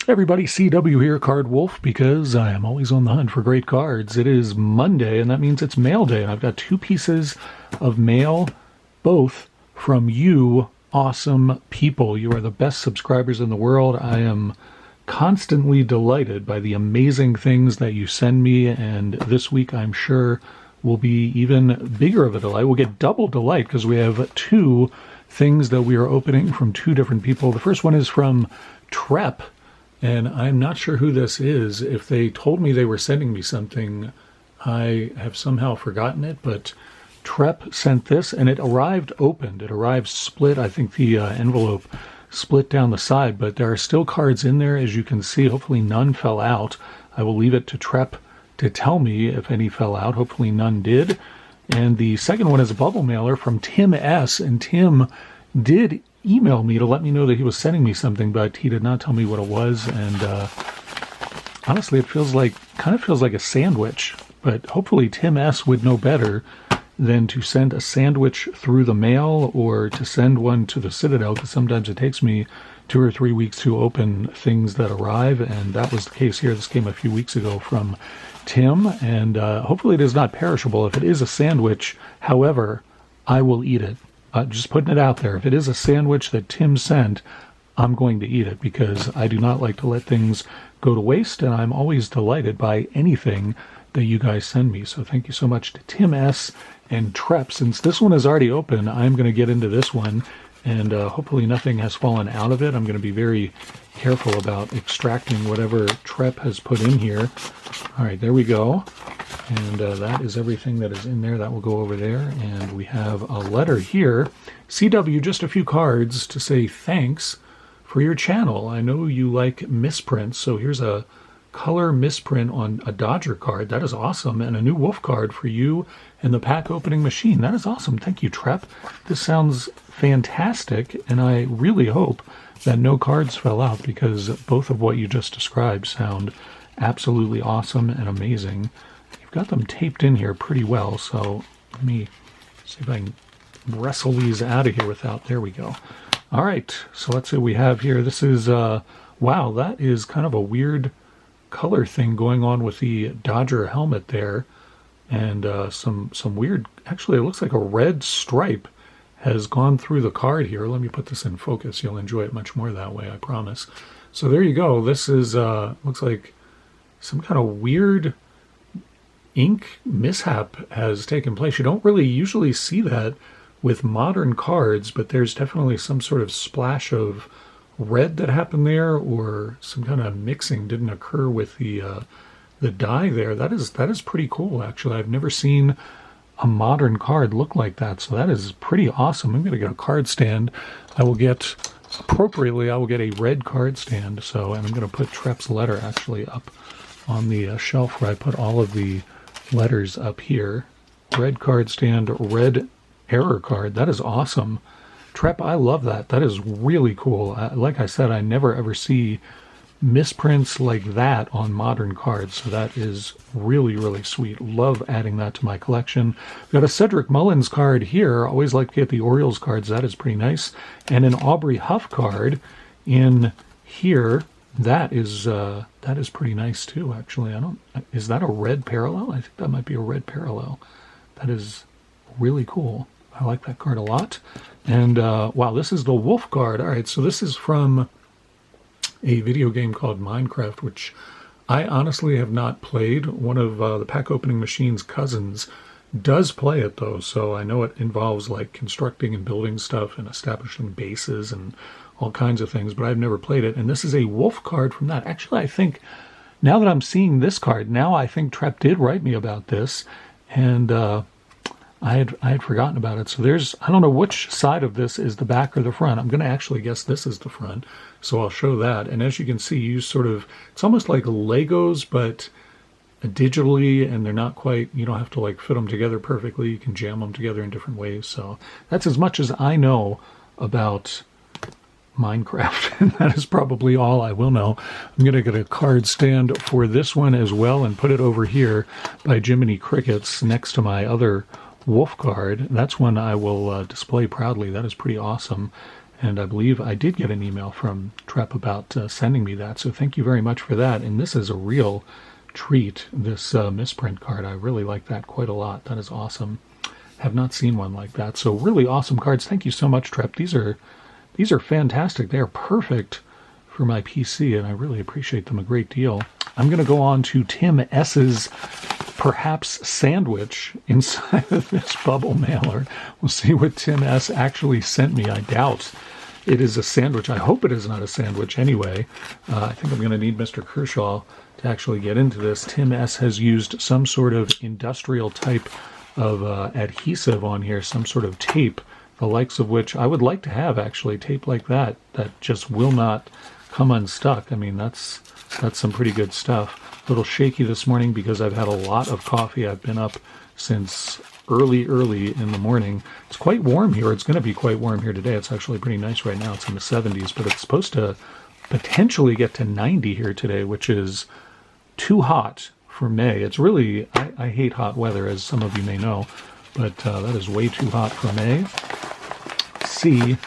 Everybody, CW here, Card Wolf, because I am always on the hunt for great cards. It is Monday, and that means it's mail day, and I've got two pieces of mail, both from you awesome people. You are the best subscribers in the world. I am constantly delighted by the amazing things that you send me, and this week I'm sure will be even bigger of a delight. We'll get double delight because we have two things that we are opening from two different people. The first one is from Trep. And I'm not sure who this is. If they told me they were sending me something, I have somehow forgotten it. But Trep sent this, and it arrived opened. It arrived split. I think the envelope split down the side, but there are still cards in there, as you can see. Hopefully none fell out. I will leave it to Trep to tell me if any fell out. Hopefully none did. And the second one is a bubble mailer from Tim S. And Tim did email me to let me know that he was sending me something, but he did not tell me what it was. And honestly, it kind of feels like a sandwich. But hopefully Tim S. would know better than to send a sandwich through the mail or to send one to the Citadel, because sometimes it takes me 2 or 3 weeks to open things that arrive, and that was the case here. This came a few weeks ago from Tim, and hopefully it is not perishable. If it is a sandwich, however, I will eat it. Just putting it out there. If it is a sandwich that Tim sent, I'm going to eat it because I do not like to let things go to waste, and I'm always delighted by anything that you guys send me. So thank you so much to Tim S. and Trep. Since this one is already open, I'm going to get into this one, and hopefully nothing has fallen out of it. I'm going to be very careful about extracting whatever Trep has put in here. All right, there we go. And that is everything that is in there. That will go over there. And we have a letter here. CW, just a few cards to say thanks for your channel. I know you like misprints, so here's a color misprint on a Dodger card. That is awesome. And a new Wolf card for you and the pack opening machine. That is awesome. Thank you, Trep. This sounds fantastic, and I really hope that no cards fell out because both of what you just described sound absolutely awesome and amazing. You've got them taped in here pretty well, so let me see if I can wrestle these out of here without... There we go. All right, so let's see what we have here. This is, wow, that is kind of a weird color thing going on with the Dodger helmet there. And some weird, actually it looks like a red stripe has gone through the card here. Let me put this in focus. You'll enjoy it much more that way, I promise. So there you go. This is, looks like some kind of weird ink mishap has taken place. You don't really usually see that with modern cards, but there's definitely some sort of splash of red that happened there, or some kind of mixing didn't occur with the dye there. That is pretty cool, actually. I've never seen a modern card look like that, so that is pretty awesome. I'm going to get a card stand. I will get a red card stand, so, and I'm going to put Trep's letter actually up on the shelf where I put all of the letters up here. Red card stand, red error card. That is awesome. Trep, I love that. That is really cool. Like I said, I never ever see misprints like that on modern cards, so that is really, really sweet. Love adding that to my collection. We've got a Cedric Mullins card here. Always like to get the Orioles cards. That is pretty nice. And an Aubrey Huff card in here. That is pretty nice too, actually. Is that a red parallel? I think that might be a red parallel. That is really cool. I like that card a lot. And wow, this is the Wolf card. All right, so this is from a video game called Minecraft, which I honestly have not played. One of the pack opening machine's cousins does play it though, so I know it involves like constructing and building stuff and establishing bases and all kinds of things, but I've never played it. And this is a Wolf card from that. Actually, I think now that I'm seeing this card, now I think Trep did write me about this, and I had forgotten about it. So there's, I don't know which side of this is the back or the front. I'm going to actually guess this is the front, so I'll show that. And as you can see, you sort of, it's almost like Legos, but digitally, and they're not quite, you don't have to like fit them together perfectly. You can jam them together in different ways. So that's as much as I know about Minecraft, and that is probably all I will know. I'm going to get a card stand for this one as well and put it over here by Jiminy Crickets next to my other Wolf card. That's one I will display proudly. That is pretty awesome. And I believe I did get an email from Trep about sending me that. So thank you very much for that. And this is a real treat, this misprint card. I really like that quite a lot. That is awesome. Have not seen one like that. So really awesome cards. Thank you so much, Trep. These are fantastic. They are perfect for my PC, and I really appreciate them a great deal. I'm going to go on to Tim S's perhaps sandwich inside of this bubble mailer. We'll see what Tim S actually sent me. I doubt it is a sandwich. I hope it is not a sandwich anyway. I think I'm going to need Mr. Kershaw to actually get into this. Tim S has used some sort of industrial type of adhesive on here, some sort of tape, the likes of which I would like to have, actually, tape like that just will not come unstuck. I mean, that's some pretty good stuff. A little shaky this morning because I've had a lot of coffee. I've been up since early in the morning. It's quite warm here. It's going to be quite warm here today. It's actually pretty nice right now. It's in the 70s, but it's supposed to potentially get to 90 here today, which is too hot for May. It's really, I hate hot weather, as some of you may know, but that is way too hot for May. Let's see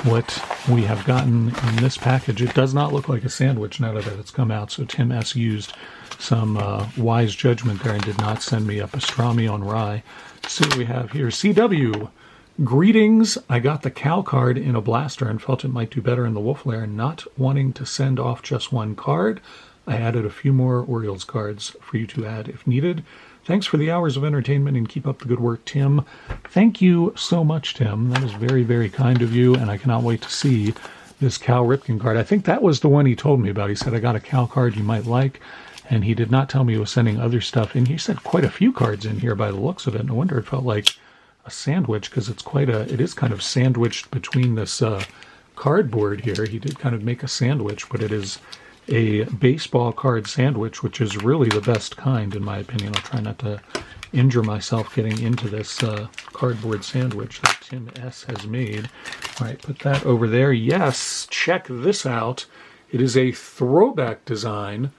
what we have gotten in this package. It does not look like a sandwich now that it's come out, so Tim S used some wise judgment there and did not send me a pastrami on rye. Let's see what we have here. CW, greetings. I got the Cal card in a blaster and felt it might do better in the Wolf Lair, not wanting to send off just one card. I added a few more Orioles cards for you to add if needed. Thanks for the hours of entertainment and keep up the good work, Tim. Thank you so much, Tim. That is very, very kind of you, and I cannot wait to see this Cal Ripken card. I think that was the one he told me about. He said, I got a Cal card you might like, and he did not tell me he was sending other stuff in. He said quite a few cards in here by the looks of it. No wonder it felt like a sandwich, because it is kind of sandwiched between this cardboard here. He did kind of make a sandwich, but it is a baseball card sandwich, which is really the best kind, in my opinion. I'll try not to injure myself getting into this cardboard sandwich that Tim S has made. All right, put that over there. Yes, check this out. It is a throwback design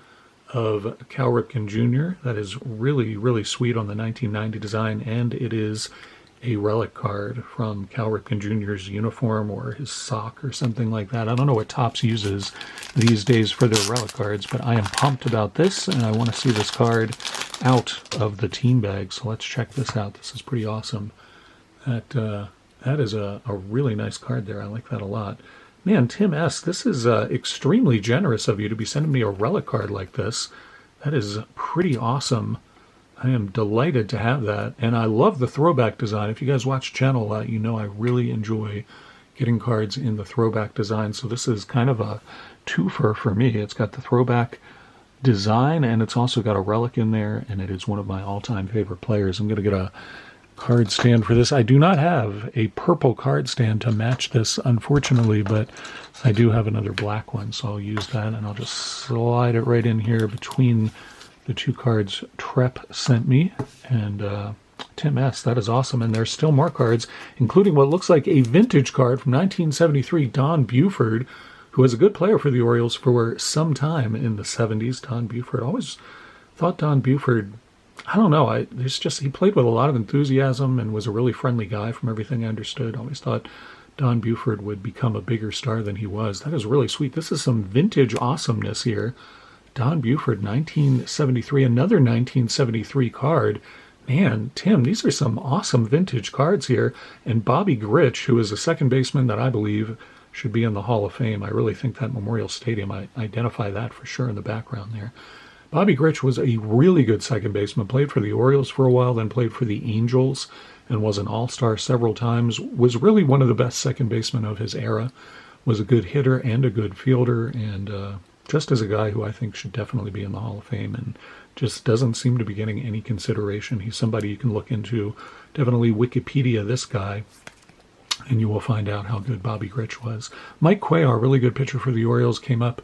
of Cal Ripken Jr. That is really, really sweet on the 1990 design, and it is a relic card from Cal Ripken Jr.'s uniform or his sock or something like that. I don't know what Topps uses these days for their relic cards, but I am pumped about this, and I want to see this card out of the team bag. So let's check this out. This is pretty awesome. That is a really nice card there. I like that a lot. Man, Tim S., this is extremely generous of you to be sending me a relic card like this. That is pretty awesome. I am delighted to have that, and I love the throwback design. If you guys watch the channel a lot, you know I really enjoy getting cards in the throwback design, so this is kind of a twofer for me. It's got the throwback design, and it's also got a relic in there, and it is one of my all-time favorite players. I'm going to get a card stand for this. I do not have a purple card stand to match this, unfortunately, but I do have another black one, so I'll use that, and I'll just slide it right in here between the two cards Trep sent me, and Tim S. That is awesome. And there's still more cards, including what looks like a vintage card from 1973, Don Buford, who was a good player for the Orioles for some time in the 70s. Don Buford. Always thought Don Buford, I don't know, he played with a lot of enthusiasm and was a really friendly guy from everything I understood. Always thought Don Buford would become a bigger star than he was. That is really sweet. This is some vintage awesomeness here. Don Buford, 1973, another 1973 card. Man, Tim, these are some awesome vintage cards here. And Bobby Grich, who is a second baseman that I believe should be in the Hall of Fame. I really think that Memorial Stadium, I identify that for sure in the background there. Bobby Grich was a really good second baseman, played for the Orioles for a while, then played for the Angels, and was an all-star several times, was really one of the best second basemen of his era, was a good hitter and a good fielder, and just as a guy who I think should definitely be in the Hall of Fame and just doesn't seem to be getting any consideration. He's somebody you can look into. Definitely Wikipedia this guy, and you will find out how good Bobby Grich was. Mike Cuellar, really good pitcher for the Orioles, came up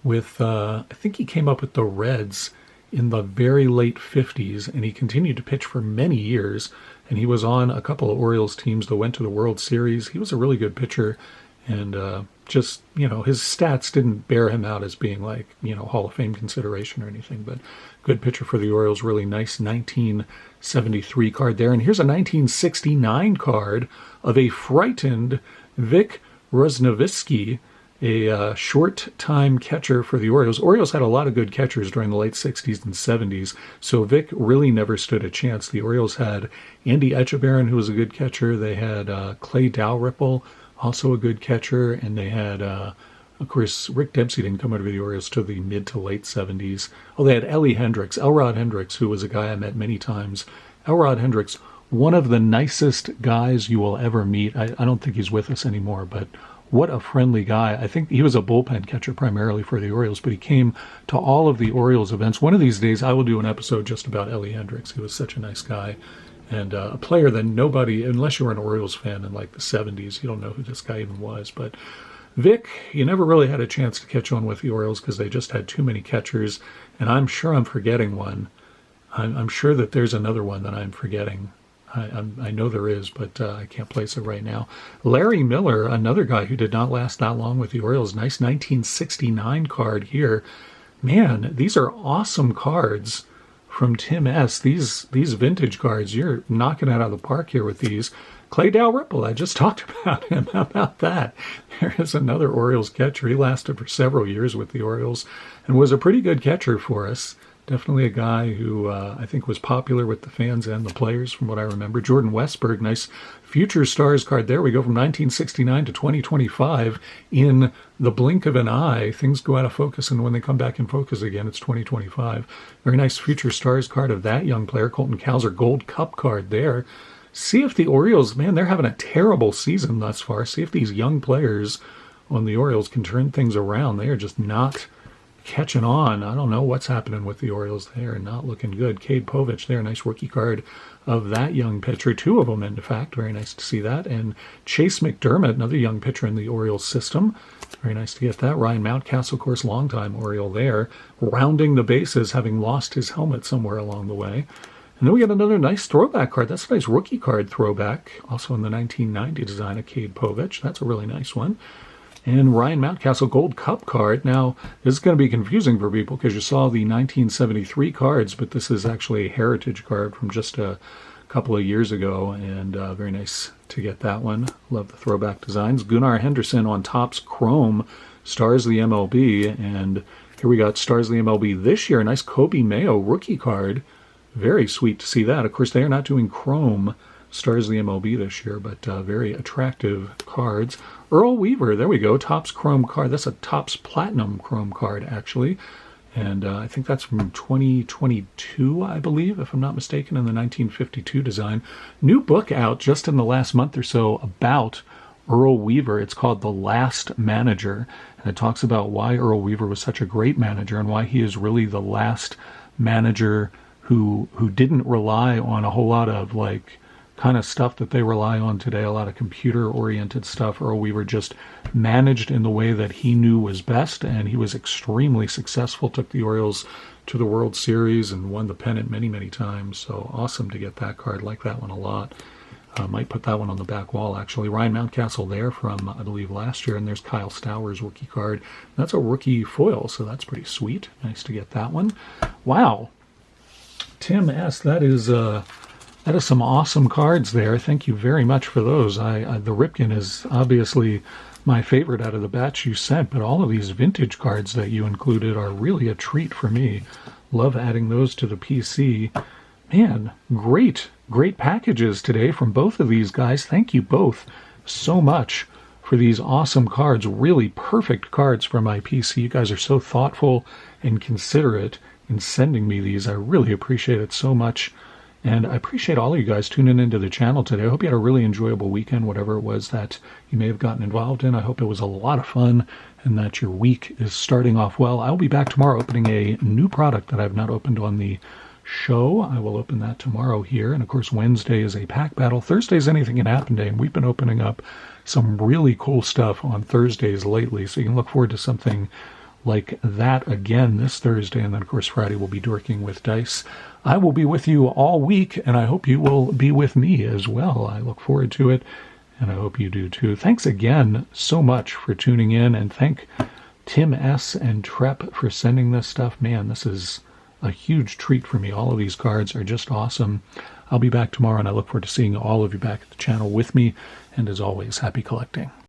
with, I think he came up with the Reds in the very late 50s, and he continued to pitch for many years, and he was on a couple of Orioles teams that went to the World Series. He was a really good pitcher, and just, his stats didn't bear him out as being like, Hall of Fame consideration or anything, but good pitcher for the Orioles. Really nice 1973 card there. And here's a 1969 card of a frightened Vic Rosnovitzky, a short-time catcher for the Orioles. Orioles had a lot of good catchers during the late 60s and 70s, so Vic really never stood a chance. The Orioles had Andy Etchebarren, who was a good catcher. They had Clay Dalrymple, also a good catcher, and they had, of course, Rick Dempsey didn't come over to the Orioles till the mid to late 70s. Oh, they had Elrod Hendricks, who was a guy I met many times. Elrod Hendricks, one of the nicest guys you will ever meet. I don't think he's with us anymore, but what a friendly guy. I think he was a bullpen catcher primarily for the Orioles, but he came to all of the Orioles events. One of these days, I will do an episode just about Ellie Hendricks. He was such a nice guy and a player that nobody, unless you were an Orioles fan in like the 70s, you don't know who this guy even was. But Vic, you never really had a chance to catch on with the Orioles because they just had too many catchers, and I'm sure I'm forgetting one. I'm sure that there's another one that I'm forgetting. I know there is, but I can't place it right now. Larry Miller, another guy who did not last that long with the Orioles. Nice 1969 card here. Man, these are awesome cards from Tim S. These vintage cards, you're knocking it out of the park here with these. Clay Dalrymple, I just talked about him. How about that? There is another Orioles catcher. He lasted for several years with the Orioles and was a pretty good catcher for us. Definitely a guy who I think was popular with the fans and the players from what I remember. Jordan Westberg, nice Future Stars card there. We go from 1969 to 2025 in the blink of an eye. Things go out of focus, and when they come back in focus again, it's 2025. Very nice Future Stars card of that young player. Colton Cowser Gold Cup card there. See if the Orioles, man, they're having a terrible season thus far. See if these young players on the Orioles can turn things around. They are just not catching on. I don't know what's happening with the Orioles. They are not looking good. Cade Povich there, nice rookie card of that young pitcher. Two of them, in fact. Very nice to see that. And Chase McDermott, another young pitcher in the Orioles system. Very nice to get that. Ryan Mountcastle, of course, longtime Oriole there, rounding the bases, having lost his helmet somewhere along the way. And then we got another nice throwback card. That's a nice rookie card throwback, also in the 1990 design of Cade Povich. That's a really nice one. And Ryan Mountcastle Gold Cup card. Now, this is going to be confusing for people because you saw the 1973 cards, but this is actually a heritage card from just a couple of years ago, and very nice to get that one. Love the throwback designs. Gunnar Henderson on Topps Chrome, Stars of the MLB, and here we got Stars of the MLB this year. A nice Kobe Mayo rookie card. Very sweet to see that. Of course, they are not doing Chrome Stars of the MLB this year, but very attractive cards. Earl Weaver, there we go, Topps Chrome card. That's a Topps Platinum Chrome card, actually. And I think that's from 2022, I believe, if I'm not mistaken, in the 1952 design. New book out just in the last month or so about Earl Weaver. It's called The Last Manager, and it talks about why Earl Weaver was such a great manager and why he is really the last manager who didn't rely on a whole lot of like kind of stuff that they rely on today, a lot of computer-oriented stuff. Earl Weaver just managed in the way that he knew was best, and he was extremely successful, took the Orioles to the World Series and won the pennant many, many times. So awesome to get that card. Like that one a lot. Might put that one on the back wall, actually. Ryan Mountcastle there from, I believe, last year, and there's Kyle Stowers' rookie card. That's a rookie foil, so that's pretty sweet. Nice to get that one. Wow. Tim S., that is some awesome cards there. Thank you very much for those. The Ripken is obviously my favorite out of the batch you sent, but all of these vintage cards that you included are really a treat for me. Love adding those to the PC. Man, great packages today from both of these guys. Thank you both so much for these awesome cards. Really perfect cards for my PC. You guys are so thoughtful and considerate in sending me these. I really appreciate it so much. And I appreciate all of you guys tuning into the channel today. I hope you had a really enjoyable weekend, whatever it was that you may have gotten involved in. I hope it was a lot of fun and that your week is starting off well. I'll be back tomorrow opening a new product that I've not opened on the show. I will open that tomorrow here. And of course, Wednesday is a pack battle. Thursday's anything can happen day. And we've been opening up some really cool stuff on Thursdays lately. So you can look forward to something like that again this Thursday. And then, of course, Friday we'll be dorking with dice. I will be with you all week, and I hope you will be with me as well. I look forward to it, and I hope you do too. Thanks again so much for tuning in, and thank Tim S. and Trep for sending this stuff. Man, this is a huge treat for me. All of these cards are just awesome. I'll be back tomorrow, and I look forward to seeing all of you back at the channel with me. And as always, happy collecting.